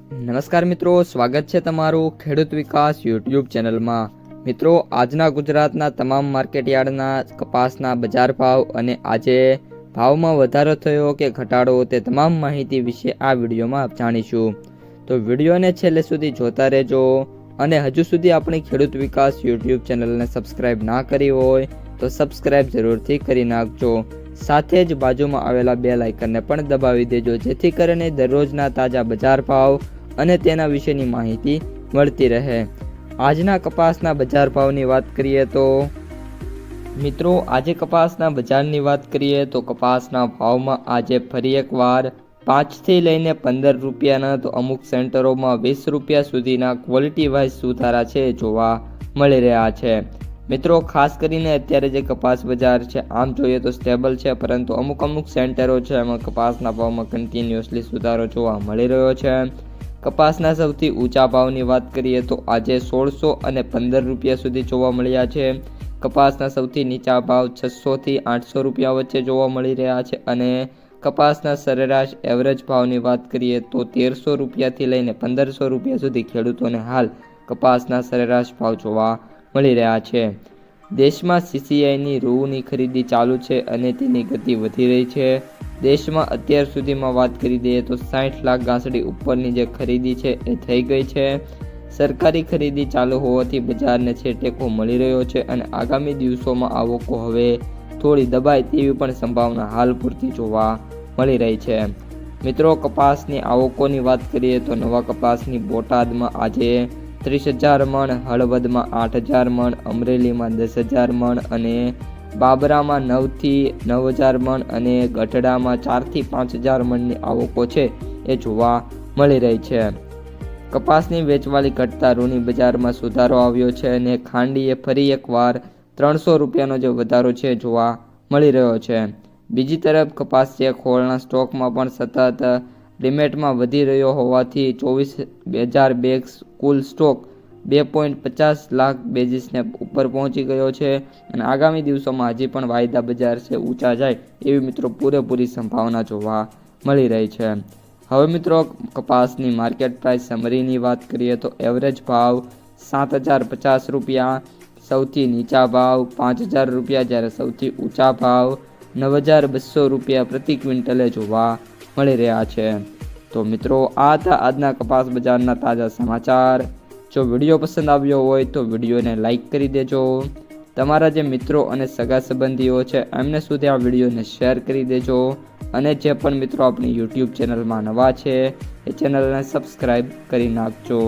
નમસ્કાર મિત્રો, સ્વાગત છે તમારું ખેડૂત વિકાસ યુટ્યુબ ચેનલમાં। મિત્રો, આજના ગુજરાતના તમામ માર્કેટયાર્ડના કપાસના બજાર ભાવ અને આજે ભાવમાં વધારો થયો કે ઘટાડો તે તમામ માહિતી વિશે આ વિડીયોમાં જાણીશું। તો વિડીયોને છેલ્લે સુધી જોતા રહેજો અને હજુ સુધી આપણી ખેડૂત વિકાસ યુટ્યુબ ચેનલને સબસ્ક્રાઇબ ના કરી હોય તો સબસ્ક્રાઇબ જરૂરથી કરી નાખજો। સાથે જ બાજુમાં આવેલા બેલ આઇકનને પણ દબાવી દેજો, જેથી કરીને દરરોજના તાજા બજાર ભાવ અને તેના વિશેની માહિતી મળતી રહે। આજના કપાસના બજાર ભાવની વાત કરીએ તો મિત્રો, આજે કપાસના બજારની વાત કરીએ તો કપાસના ભાવમાં આજે ફરી એકવાર 5 થી લઈને 15 રૂપિયાના તો અમુક સેન્ટરોમાં 20 રૂપિયા સુધીના ક્વોલિટી વાઇઝ સુધારા છે જોવા મળી રહ્યા છે। મિત્રો, ખાસ કરીને અત્યારે જે કપાસ બજાર છે આમ જોઈએ તો સ્ટેબલ છે, પરંતુ અમુક સેન્ટરો છે એમાં કપાસના ભાવમાં કન્ટિન્યુઅસલી સુધારો જોવા મળી રહ્યો છે। કપાસના સૌથી ઊંચા ભાવની વાત કરીએ તો આજે 1600 અને 15 રૂપિયા સુધી જોવા મળ્યા છે। કપાસના સૌથી નીચા ભાવ 600 થી 800 રૂપિયા વચ્ચે જોવા મળી રહ્યા છે અને કપાસના સરેરાશ એવરેજ ભાવની વાત કરીએ તો 1300 રૂપિયાથી લઈને 1500 રૂપિયા સુધી ખેડૂતોને હાલ કપાસના સરેરાશ ભાવ જોવા મળી રહ્યા છે। દેશમાં CCIની રૂની ખરીદી ચાલુ છે અને તેની ગતિ વધી રહી છે। દેશમાં અત્યાર સુધીમાં વાત કરી દઈએ તો 60 લાખ ગાંસડી ઉપરની જે ખરીદી છે એ થઈ ગઈ છે। સરકારી ખરીદી ચાલુ હોવાથી બજારને છે ટેકો મળી રહ્યો છે અને આગામી દિવસોમાં આવકો હવે થોડી દબાય તેવી પણ સંભાવના હાલ પૂરતી જોવા મળી રહી છે। મિત્રો, કપાસની આવકોની વાત કરીએ તો નવા કપાસની બોટાદમાં આજે 30,000 મણ, હળવદમાં 8,000 મણ, અમરેલીમાં 10,000 મણ અને બાબરામાં 9 થી 9,000 મણ અને ગઢડામાં 4 થી 5,000 મણની આવકો છે એ જોવા મળી રહી છે। કપાસની વેચવાલી ઘટતા રૂની બજારમાં સુધારો આવ્યો છે અને ખાંડીએ ફરી એકવાર 300 રૂપિયાનો જે વધારો છે જોવા મળી રહ્યો છે। બીજી તરફ કપાસ ચેક હોલના સ્ટોકમાં પણ સતત ડિમેટમાં વધી રહ્યો હોવાથી 24,000 બેગ્સ કુલ સ્ટોક 2.50 લાખ બેઝીસને ઉપર પહોંચી ગયો છે અને આગામી દિવસોમાં હજી પણ વાયદા બજાર છે ઊંચા જાય એવી મિત્રો પૂરેપૂરી સંભાવના જોવા મળી રહી છે। હવે મિત્રો, કપાસની માર્કેટ પ્રાઇસ સમરીની વાત કરીએ તો એવરેજ ભાવ 7,050 રૂપિયા, સૌથી નીચા ભાવ 5,000 રૂપિયા, જ્યારે સૌથી ઊંચા ભાવ 9,200 રૂપિયા પ્રતિ ક્વિન્ટલે જોવા મળી રહ્યા છે। તો મિત્રો, આ હતા આજના કપાસ બજારના તાજા સમાચાર। જો વિડીયો પસંદ આવ્યો હોય તો વિડીયોને લાઇક કરી દેજો। તમારા જે મિત્રો અને સગા સંબંધીઓ છે એમને સુધી આ વિડીયોને શેર કરી દેજો અને જે પણ મિત્રો આપણી યુટ્યુબ ચેનલમાં નવા છે એ ચેનલને સબસ્ક્રાઈબ કરી નાખજો।